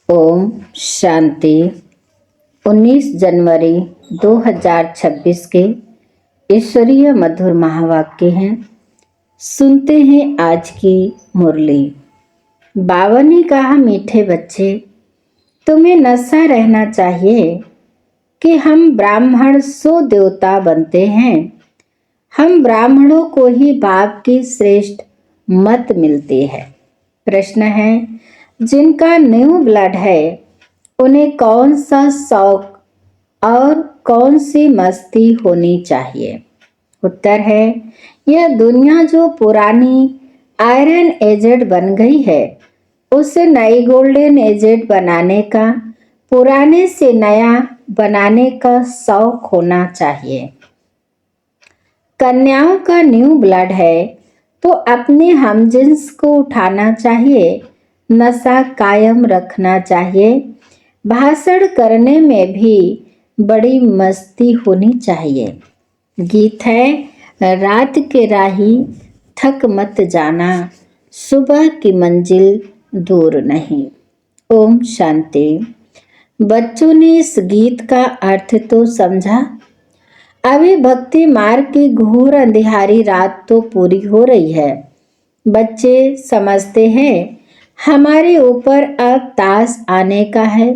ओम शांति। 19 जनवरी 2026 के ईश्वरीय मधुर महावाक्य हैं। सुनते हैं आज की मुरली। बाबा ने कहा, मीठे बच्चे, तुम्हें नशा रहना चाहिए कि हम ब्राह्मण सो देवता बनते हैं। हम ब्राह्मणों को ही बाप की श्रेष्ठ मत मिलती है। प्रश्न है, जिनका न्यू ब्लड है उन्हें कौन सा शौक और कौन सी मस्ती होनी चाहिए? उत्तर है, यह दुनिया जो पुरानी आयरन एजेड बन गई है उसे नई गोल्डन एजेड बनाने का, पुराने से नया बनाने का शौक होना चाहिए। कन्याओं का न्यू ब्लड है तो अपने हमजिन्स को उठाना चाहिए, नशा कायम रखना चाहिए। भाषण करने में भी बड़ी मस्ती होनी चाहिए। गीत है, रात के राही थक मत जाना, सुबह की मंजिल दूर नहीं। ओम शांति। बच्चों ने इस गीत का अर्थ तो समझा? अभी भक्ति मार्ग की घोर अंधियारी रात तो पूरी हो रही है। बच्चे समझते हैं हमारे ऊपर अब ताश आने का है।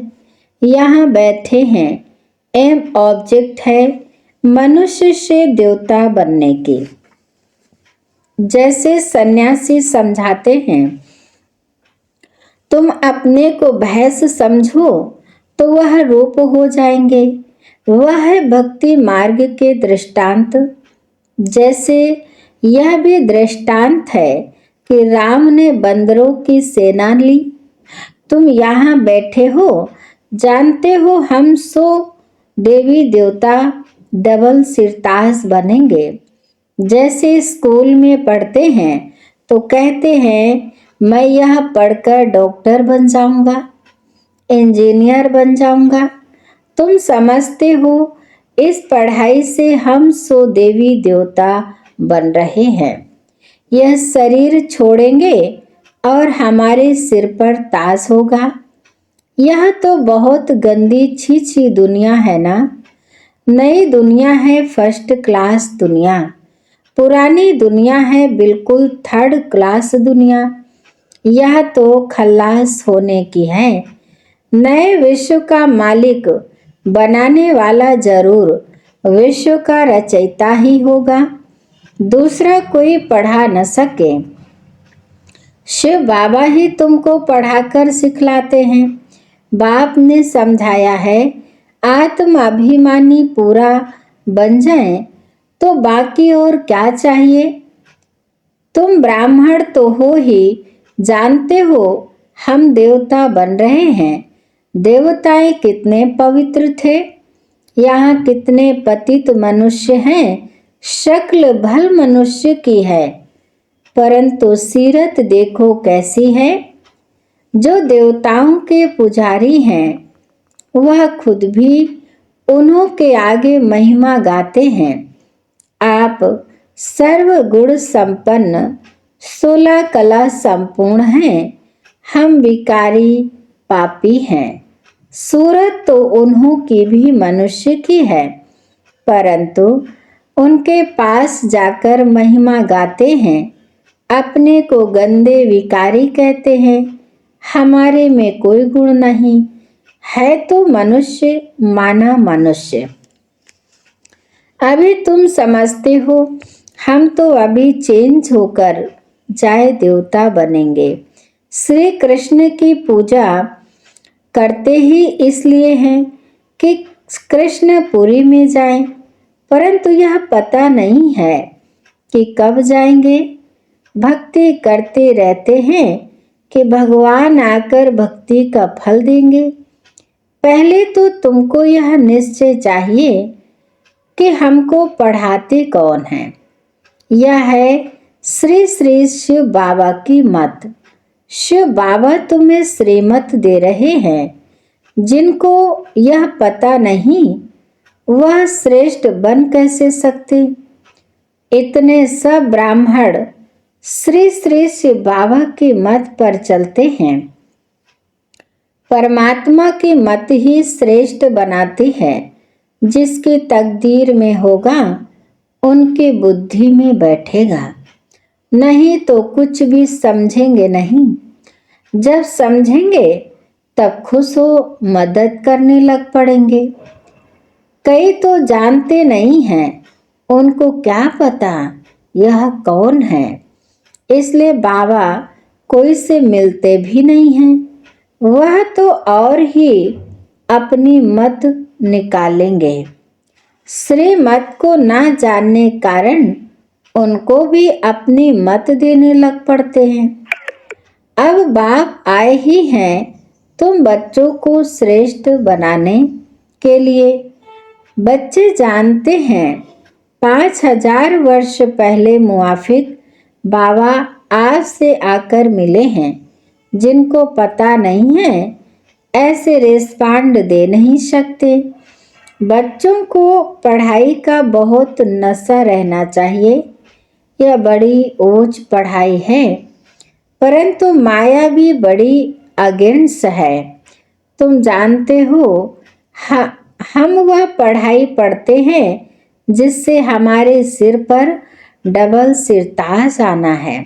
यहाँ बैठे हैं, एम ऑब्जेक्ट है मनुष्य से देवता बनने की। जैसे सन्यासी समझाते हैं, तुम अपने को भैंस समझो तो वह रूप हो जाएंगे। वह है भक्ति मार्ग के दृष्टांत। जैसे यह भी दृष्टांत है कि राम ने बंदरों की सेना ली। तुम यहाँ बैठे हो, जानते हो हम सो देवी देवता डबल सिरताज बनेंगे। जैसे स्कूल में पढ़ते हैं तो कहते हैं मैं यह पढ़कर डॉक्टर बन जाऊंगा, इंजीनियर बन जाऊंगा। तुम समझते हो इस पढ़ाई से हम सो देवी देवता बन रहे हैं। यह शरीर छोड़ेंगे और हमारे सिर पर ताज होगा। यह तो बहुत गंदी छी दुनिया है ना। नई दुनिया है फर्स्ट क्लास दुनिया, पुरानी दुनिया है बिल्कुल थर्ड क्लास दुनिया। यह तो खल्लास होने की है। नए विश्व का मालिक बनाने वाला जरूर विश्व का रचयिता ही होगा, दूसरा कोई पढ़ा न सके। शिव बाबा ही तुमको पढ़ाकर सिखलाते हैं। बाप ने समझाया है, आत्म अभिमानी पूरा बन जाए तो बाकी और क्या चाहिए। तुम ब्राह्मण तो हो ही, जानते हो हम देवता बन रहे हैं। देवताएं कितने पवित्र थे, यहाँ कितने पतित मनुष्य हैं। शक्ल भल मनुष्य की है परंतु सीरत देखो कैसी है। जो देवताओं के पुजारी हैं वह खुद भी उन्हों के आगे महिमा गाते हैं। आप सर्व गुण संपन्न 16 कला संपूर्ण हैं। हम विकारी पापी हैं। सूरत तो उन्हों की भी मनुष्य की है परंतु उनके पास जाकर महिमा गाते हैं। अपने को गंदे विकारी कहते हैं। हमारे में कोई गुण नहीं है तो मनुष्य माना मनुष्य। अभी तुम समझते हो हम तो अभी चेंज होकर जाए देवता बनेंगे। श्री कृष्ण की पूजा करते ही इसलिए हैं कि कृष्णपुरी में जाएं, परंतु यह पता नहीं है कि कब जाएंगे। भक्ति करते रहते हैं कि भगवान आकर भक्ति का फल देंगे। पहले तो तुमको यह निश्चय चाहिए कि हमको पढ़ाते कौन है। यह है श्री श्री शिव बाबा की मत। शिव बाबा तुम्हें श्रीमत दे रहे हैं। जिनको यह पता नहीं वह श्रेष्ठ बन कैसे सकते। इतने सब ब्राह्मण श्री श्री शिव बाबा की मत पर चलते हैं परमात्मा की मत ही श्रेष्ठ बनाती है। जिसकी तकदीर में होगा उनकी बुद्धि में बैठेगा, नहीं तो कुछ भी समझेंगे नहीं। जब समझेंगे तब खुश हो मदद करने लग पड़ेंगे। कई तो जानते नहीं हैं, उनको क्या पता यह कौन है, इसलिए बाबा कोई से मिलते भी नहीं हैं। वह तो और ही अपनी मत निकालेंगे। श्रीमत को ना जानने कारण उनको भी अपनी मत देने लग पड़ते हैं। अब बाप आए ही हैं तुम बच्चों को श्रेष्ठ बनाने के लिए। बच्चे जानते हैं 5000 वर्ष पहले मुआफिक बाबा आज से आकर मिले हैं। जिनको पता नहीं है ऐसे रेस्पांड दे नहीं सकते। बच्चों को पढ़ाई का बहुत नशा रहना चाहिए। यह बड़ी ऊंच पढ़ाई है, परंतु माया भी बड़ी अगेंस्ट है। तुम जानते हो हम वह पढ़ाई पढ़ते हैं जिससे हमारे सिर पर डबल सिरताज आना है।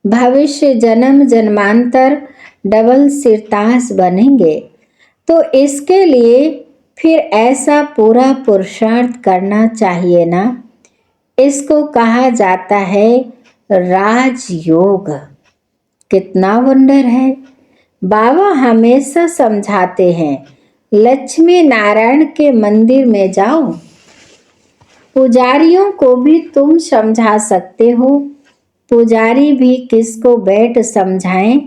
भविष्य जन्म जन्मांतर डबल सिरताज बनेंगे, तो इसके लिए फिर ऐसा पूरा पुरुषार्थ करना चाहिए ना। इसको कहा जाता है राजयोग। कितना वंडर है। बाबा हमेशा समझाते हैं लक्ष्मी नारायण के मंदिर में जाओ। पुजारियों को भी तुम समझा सकते हो। पुजारी भी किसको बैठ समझाएं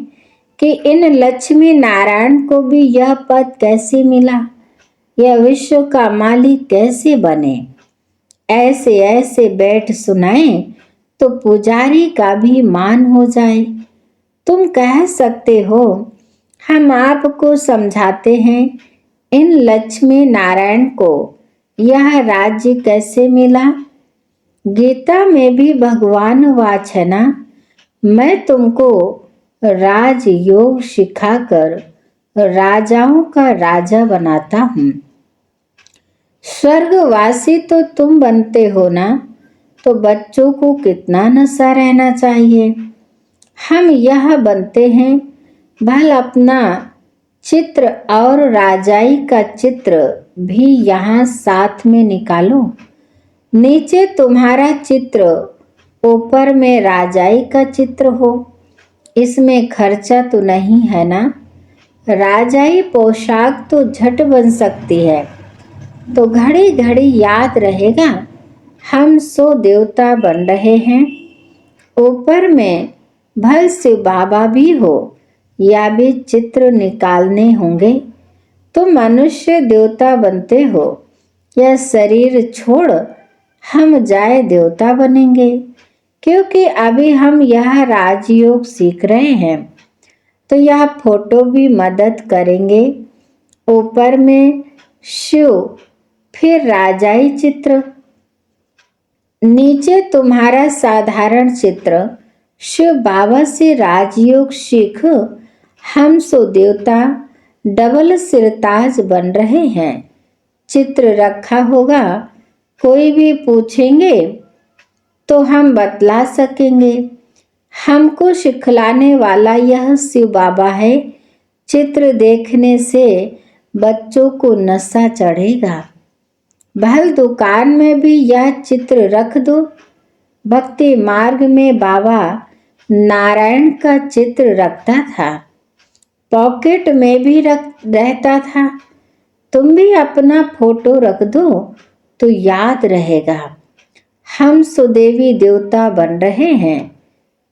कि इन लक्ष्मी नारायण को भी यह पद कैसे मिला, यह विश्व का मालिक कैसे बने। ऐसे ऐसे बैठ सुनाएं तो पुजारी का भी मान हो जाए। तुम कह सकते हो हम आपको समझाते हैं इन लक्ष्मी नारायण को यह राज्य कैसे मिला। गीता में भी भगवान वाच है ना, मैं तुमको राजयोग सिखाकर राजाओं का राजा बनाता हूँ। स्वर्गवासी तो तुम बनते हो ना, तो बच्चों को कितना नशा रहना चाहिए। हम यह बनते हैं भल अपना चित्र और राजाई का चित्र भी यहाँ साथ में निकालो। नीचे तुम्हारा चित्र, ऊपर में राजाई का चित्र हो। इसमें खर्चा तो नहीं है ना। राजाई पोशाक तो झट बन सकती है, तो घड़ी घड़ी याद रहेगा हम 100 देवता बन रहे हैं। ऊपर में भल से बाबा भी हो, या भी चित्र निकालने होंगे। तो मनुष्य देवता बनते हो, यह शरीर छोड़ हम जाए देवता बनेंगे। क्योंकि अभी हम यह राजयोग सीख रहे हैं, तो यह फोटो भी मदद करेंगे। ऊपर में शिव, फिर राजाई चित्र, नीचे तुम्हारा साधारण चित्र। शिव बाबा से राजयोग सीख हम 100 देवता डबल सिरताज बन रहे हैं। चित्र रखा होगा, कोई भी पूछेंगे तो हम बतला सकेंगे। हमको सिखलाने वाला यह शिव बाबा है। चित्र देखने से बच्चों को नशा चढ़ेगा। भल दुकान में भी यह चित्र रख दो। भक्ति मार्ग में बाबा नारायण का चित्र रखता था, पॉकेट में भी रहता था। तुम भी अपना फोटो रख दो तो याद रहेगा हम सुदेवी देवता बन रहे हैं।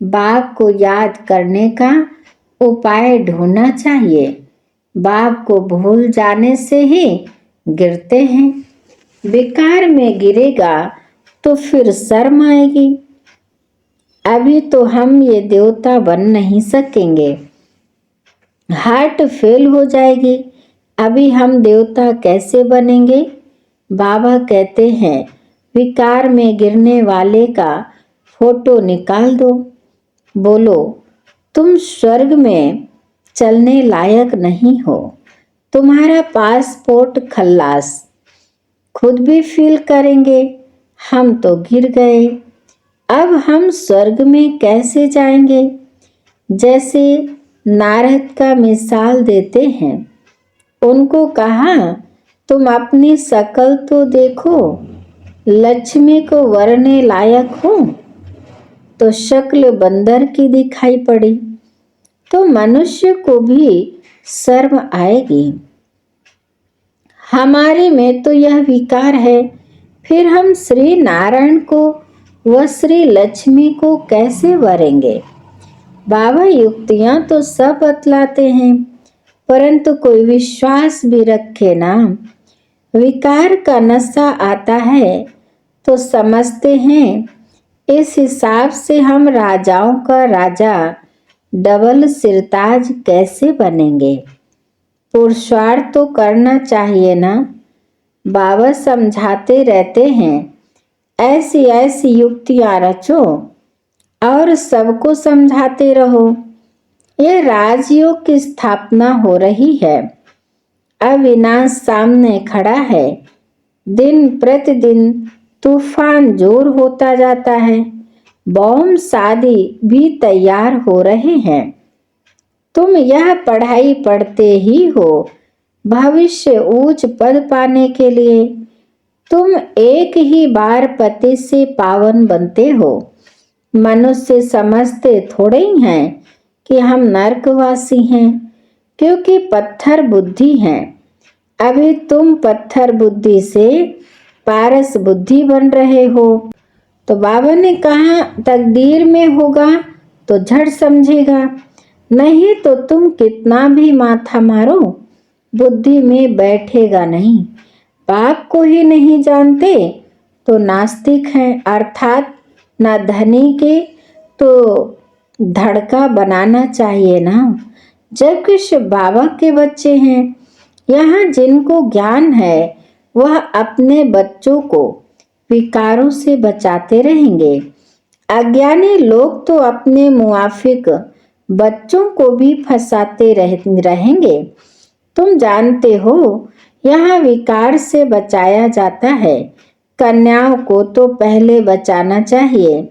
बाप को याद करने का उपाय ढूंढना चाहिए। बाप को भूल जाने से ही गिरते हैं। बेकार में गिरेगा तो फिर शर्म आएगी। अभी तो हम ये देवता बन नहीं सकेंगे, हार्ट फेल हो जाएगी। अभी हम देवता कैसे बनेंगे। बाबा कहते हैं विकार में गिरने वाले का फोटो निकाल दो। बोलो तुम स्वर्ग में चलने लायक नहीं हो। तुम्हारा पासपोर्ट खल्लास। खुद भी फील करेंगे हम तो गिर गए। अब हम स्वर्ग में कैसे जाएंगे? जैसे नारद का मिसाल देते हैं। उनको कहा, तुम अपनी शकल तो देखो, लक्ष्मी को वरने लायक हो। तो शक्ल बंदर की दिखाई पड़ी। तो मनुष्य को भी शर्म आएगी। हमारे में तो यह विकार है, फिर हम श्री नारायण को व श्री लक्ष्मी को कैसे वरेंगे? बाबा युक्तियां तो सब बतलाते हैं, परंतु कोई विश्वास भी रखे ना। विकार का नशा आता है तो समझते हैं इस हिसाब से हम राजाओं का राजा डबल सिरताज कैसे बनेंगे? पुरुषार्थ तो करना चाहिए ना। बाबा समझाते रहते हैं, ऐसी ऐसी युक्तियां रचो और सबको समझाते रहो। यह राजयोग की स्थापना हो रही है। अविनाश सामने खड़ा है। दिन प्रतिदिन तूफान जोर होता जाता है। बॉम्ब शादी भी तैयार हो रहे हैं। तुम यह पढ़ाई पढ़ते ही हो भविष्य उच्च पद पाने के लिए। तुम एक ही बार पति से पावन बनते हो। मनुष्य समझते थोड़े ही हैं कि हम नरकवासी हैं, क्योंकि पत्थर बुद्धि हैं। अभी तुम पत्थर बुद्धि से पारस बुद्धि बन रहे हो। तो बाबा ने कहा, तकदीर में होगा तो झट समझेगा, नहीं तो तुम कितना भी माथा मारो बुद्धि में बैठेगा नहीं। बाप को ही नहीं जानते तो नास्तिक हैं, अर्थात ना धनी के तो धड़का बनाना चाहिए ना। जबकि शिव बाबा के बच्चे हैं। यहाँ जिनको ज्ञान है वह अपने बच्चों को विकारों से बचाते रहेंगे। अज्ञानी लोग तो अपने मुआफिक बच्चों को भी फंसाते रहेंगे। तुम जानते हो यहाँ विकार से बचाया जाता है। कन्याओं को तो पहले बचाना चाहिए।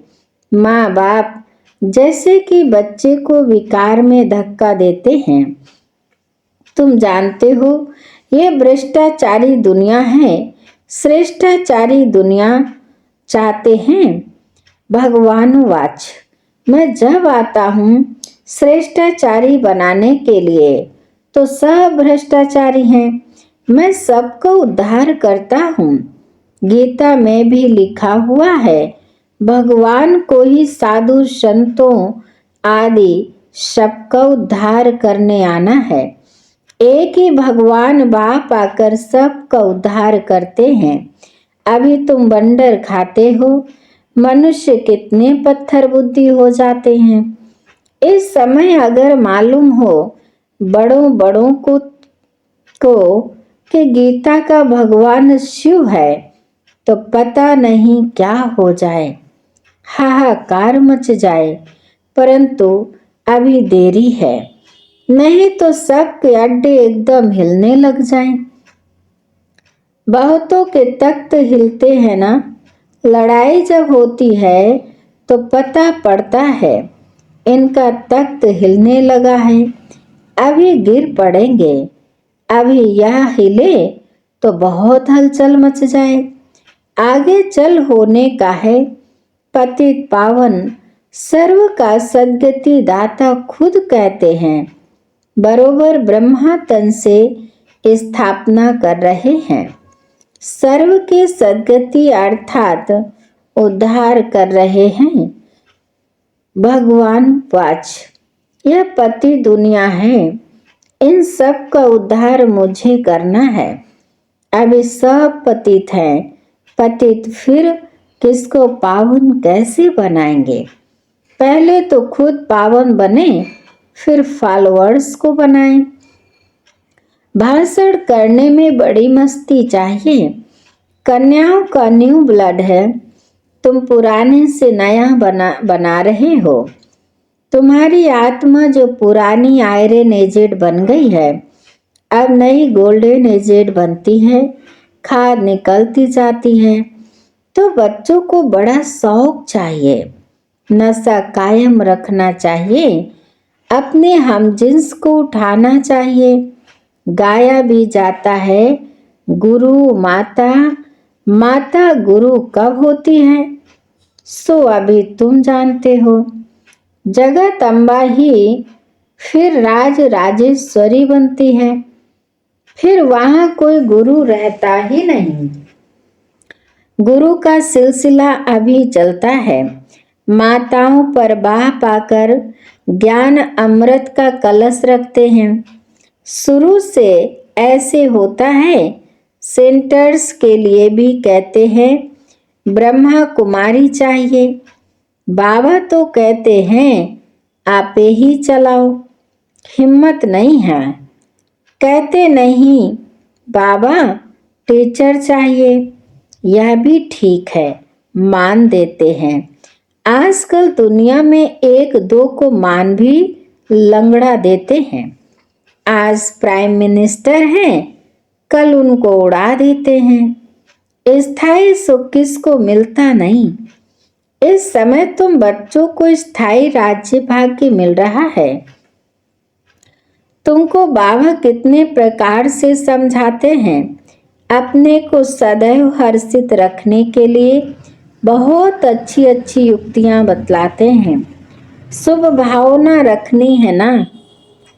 माँ बाप जैसे कि बच्चे को विकार में धक्का देते हैं। तुम जानते हो ये भ्रष्टाचारी दुनिया है। श्रेष्ठाचारी दुनिया चाहते हैं। भगवान वाच, मैं जब आता हूँ श्रेष्ठाचारी बनाने के लिए तो सब भ्रष्टाचारी हैं। मैं सबको उद्धार करता हूँ। गीता में भी लिखा हुआ है, भगवान को ही साधु संतों आदि सबका उद्धार करने आना है। एक ही भगवान बाप आकर सबका उद्धार करते हैं। अभी तुम बंडर खाते हो, मनुष्य कितने पत्थर बुद्धि हो जाते हैं। इस समय अगर मालूम हो बड़ों बड़ों को कि गीता का भगवान शिव है तो पता नहीं क्या हो जाए, हाहाकार मच जाए। परंतु अभी देरी है, नहीं तो सबके अड्डे एकदम हिलने लग जाएं। बहुतों के तख्त हिलते हैं ना। लड़ाई जब होती है तो पता पड़ता है इनका तख्त हिलने लगा है, अभी गिर पड़ेंगे। अभी यह हिले तो बहुत हलचल मच जाए। आगे चल होने का है। पतित पावन सर्व का सद्गति दाता खुद कहते हैं। बरोबर ब्रह्मा तन से स्थापना कर रहे हैं। सर्व के सद्गति अर्थात उद्धार कर रहे हैं। भगवान वाच, यह पति दुनिया है, इन सब का उद्धार मुझे करना है। अभी सब पतित हैं। पतित फिर किसको पावन कैसे बनाएंगे? पहले तो खुद पावन बने, फिर फॉलोअर्स को बनाएं। भाषण करने में बड़ी मस्ती चाहिए। कन्याओं का न्यू ब्लड है, तुम पुराने से नया बना रहे हो। तुम्हारी आत्मा जो पुरानी आयरन एजेड बन गई है, अब नई गोल्डन एजेड बनती है, खाद निकलती जाती है। तो बच्चों को बड़ा शौक चाहिए, नशा कायम रखना चाहिए, अपने हमजिन्स को उठाना चाहिए। गाया भी जाता है, गुरु माता, माता गुरु कब होती है, सो अभी तुम जानते हो। जगत अम्बा ही फिर राज राजेश्वरी बनती है, फिर वहां कोई गुरु रहता ही नहीं। गुरु का सिलसिला अभी चलता है। माताओं पर बाह पाकर ज्ञान अमृत का कलश रखते हैं। शुरू से ऐसे होता है। सेंटर्स के लिए भी कहते हैं ब्रह्मा कुमारी चाहिए। बाबा तो कहते हैं आपे ही चलाओ, हिम्मत नहीं है। कहते नहीं बाबा टीचर चाहिए, यह भी ठीक है, मान देते हैं। आजकल दुनिया में एक दो को मान भी लंगड़ा देते हैं। आज प्राइम मिनिस्टर हैं, कल उनको उड़ा देते हैं। स्थायी सुख किसको मिलता नहीं। इस समय तुम बच्चों को स्थायी राज्य भाग्य मिल रहा है। तुमको बाबा कितने प्रकार से समझाते हैं। अपने को सदैव हर्षित रखने के लिए बहुत अच्छी अच्छी युक्तियां बतलाते हैं। शुभ भावना रखनी है ना।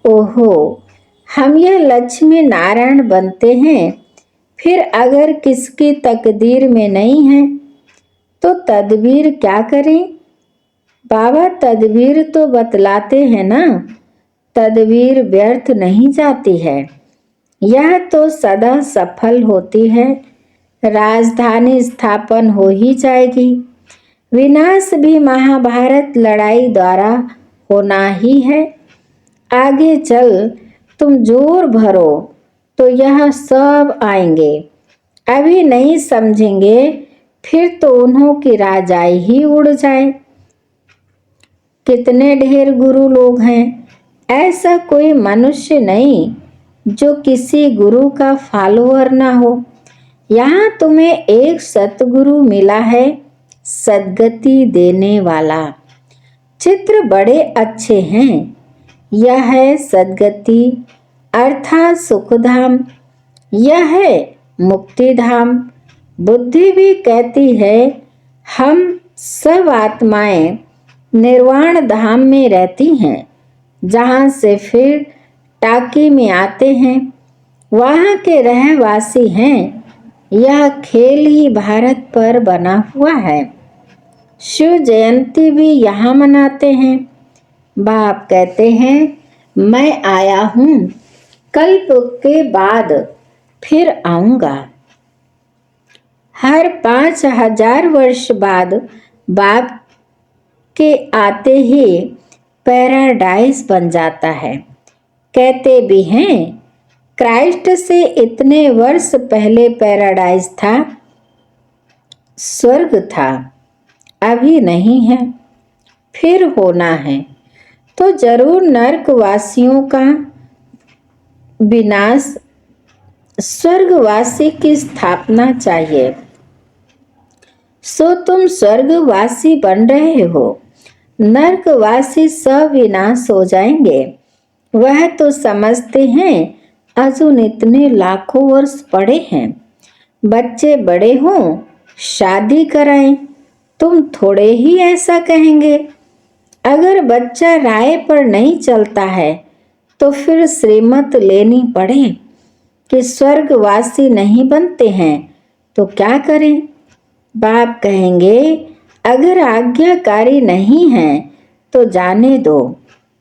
ओहो, हम यह लक्ष्मी नारायण बनते हैं, फिर अगर किसकी तकदीर में नहीं है तो तदबीर क्या करें। बाबा तदबीर तो बतलाते हैं ना, तदबीर व्यर्थ नहीं जाती है, यह तो सदा सफल होती है। राजधानी स्थापन हो ही जाएगी। विनाश भी महाभारत लड़ाई द्वारा होना ही है। आगे चल तुम जोर भरो तो यह सब आएंगे। अभी नहीं समझेंगे फिर तो उन्हों की राजाई ही उड़ जाए। कितने ढेर गुरु लोग हैं, ऐसा कोई मनुष्य नहीं जो किसी गुरु का फॉलोअर ना हो। यहाँ तुम्हें एक सतगुरु मिला है, सद्गति देने वाला। चित्र बड़े अच्छे हैं। यह है सद्गति अर्थात सुखधाम, यह है मुक्तिधाम। बुद्धि भी कहती है हम सब आत्माएं निर्वाण धाम में रहती हैं, जहाँ से फिर टाकी में आते हैं, वहाँ के रहवासी हैं। यह खेल ही भारत पर बना हुआ है। शिव जयंती भी यहाँ मनाते हैं। बाप कहते हैं मैं आया हूँ, कल्प के बाद फिर आऊँगा। हर 5000 वर्ष बाद बाप के आते ही पैराडाइज बन जाता है। कहते भी हैं क्राइस्ट से इतने वर्ष पहले पैराडाइज था, स्वर्ग था, अभी नहीं है, फिर होना है। तो जरूर नरकवासियों का विनाश, स्वर्गवासी की स्थापना चाहिए। सो तुम स्वर्गवासी बन रहे हो, नरकवासी सब विनाश हो जाएंगे। वह तो समझते हैं अजुन इतने लाखों वर्ष पड़े हैं। बच्चे बड़े हों, शादी कराएं, तुम थोड़े ही ऐसा कहेंगे। अगर बच्चा राय पर नहीं चलता है तो फिर श्रीमत लेनी पड़े कि स्वर्गवासी नहीं बनते हैं तो क्या करें। बाप कहेंगे अगर आज्ञाकारी नहीं है तो जाने दो,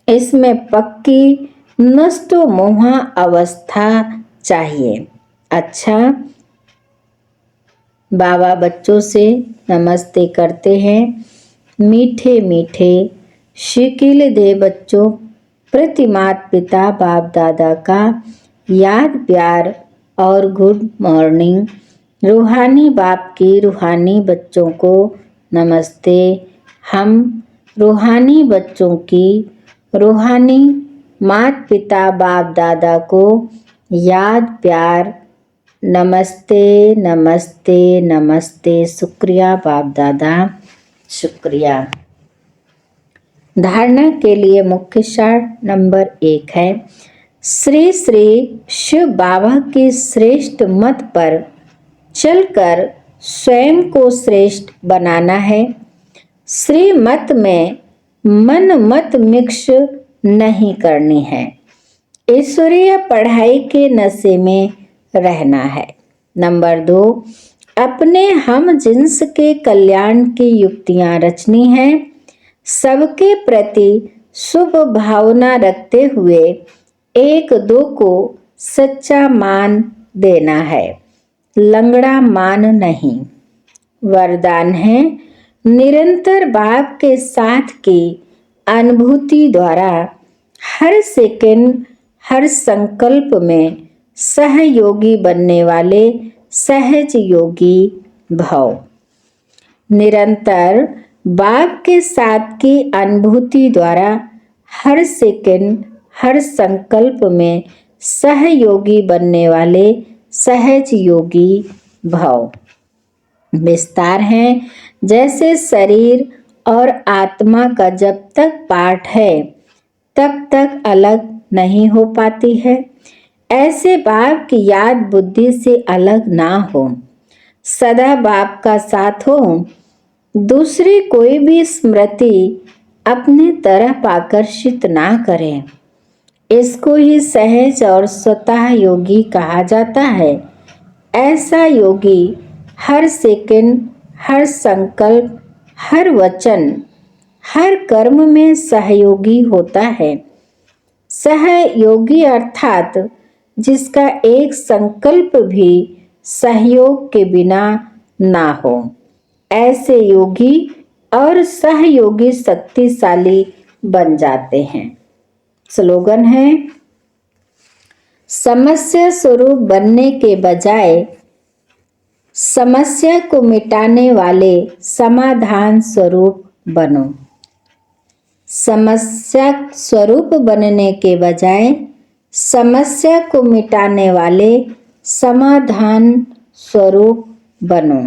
इसमें पक्की नष्टो मोहा अवस्था चाहिए। अच्छा, बाबा बच्चों से नमस्ते करते हैं। मीठे मीठे शिकिल दे बच्चों प्रति माता पिता बाप दादा का याद प्यार और गुड मॉर्निंग। रूहानी बाप की रूहानी बच्चों को नमस्ते। हम रूहानी बच्चों की रूहानी माता पिता बाप दादा को याद प्यार नमस्ते नमस्ते नमस्ते। शुक्रिया बाप दादा, शुक्रिया। धारणा के लिए मुख्य सार नंबर 1 है, श्री श्री शिव बाबा के श्रेष्ठ मत पर चलकर स्वयं को श्रेष्ठ बनाना है। श्री मत में मन मत मिक्स नहीं करनी है। ईश्वरीय पढ़ाई के नशे में रहना है। नंबर 2, अपने हम जिन्स के कल्याण की युक्तियां रचनी है। सबके प्रति शुभ भावना रखते हुए एक दो को सच्चा मान देना है, लंगड़ा मान नहीं। वरदान है, निरंतर बाप के साथ की अनुभूति द्वारा हर सेकंड हर संकल्प में सहयोगी बनने वाले सहज योगी भव। निरंतर बाप के साथ की अनुभूति द्वारा हर सेकंड हर संकल्प में सहयोगी बनने वाले सहज योगी भव। विस्तार है, जैसे शरीर और आत्मा का जब तक पाठ है तब तक अलग नहीं हो पाती है, ऐसे बाप की याद बुद्धि से अलग ना हो, सदा बाप का साथ हो। दूसरी कोई भी स्मृति अपनी तरफ आकर्षित ना करें। इसको ही सहज और स्वतः योगी कहा जाता है। ऐसा योगी हर सेकंड हर संकल्प हर वचन हर कर्म में सहयोगी होता है। सहयोगी अर्थात जिसका एक संकल्प भी सहयोग के बिना ना हो। ऐसे योगी और सहयोगी शक्तिशाली बन जाते हैं। स्लोगन है, समस्या स्वरूप बनने के बजाय समस्या को मिटाने वाले समाधान स्वरूप बनो। समस्या स्वरूप बनने के बजाय समस्या को मिटाने वाले समाधान स्वरूप बनो।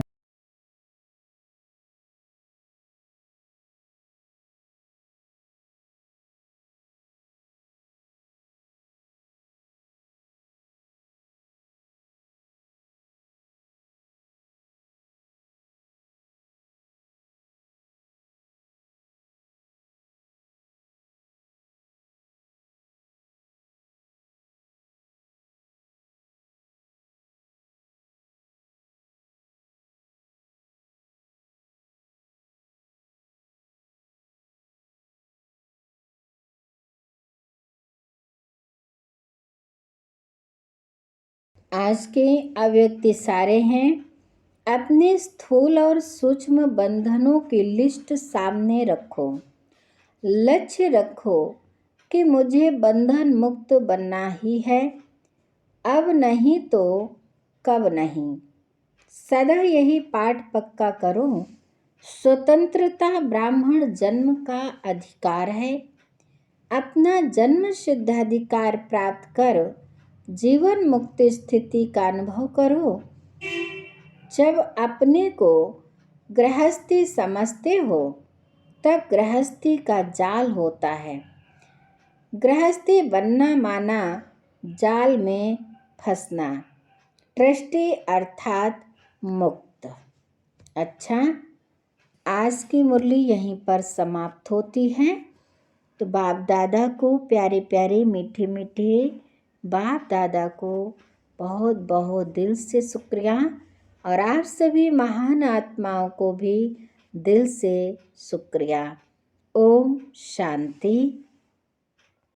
आज के अव्यक्त इशारे हैं, अपने स्थूल और सूक्ष्म बंधनों की लिस्ट सामने रखो। लक्ष्य रखो कि मुझे बंधन मुक्त बनना ही है, अब नहीं तो कब नहीं। सदा यही पाठ पक्का करो। स्वतंत्रता ब्राह्मण जन्म का अधिकार है। अपना जन्म सिद्ध अधिकार प्राप्त कर जीवन मुक्त स्थिति का अनुभव करो। जब अपने को गृहस्थी समझते हो तब गृहस्थी का जाल होता है। गृहस्थी बनना माना जाल में फंसना, ट्रस्टी अर्थात मुक्त। अच्छा, आज की मुरली यहीं पर समाप्त होती है। तो बाप दादा को प्यारे प्यारे मीठे मीठे बाप दादा को बहुत बहुत दिल से शुक्रिया, और आप सभी महान आत्माओं को भी दिल से शुक्रिया। ओम शांति।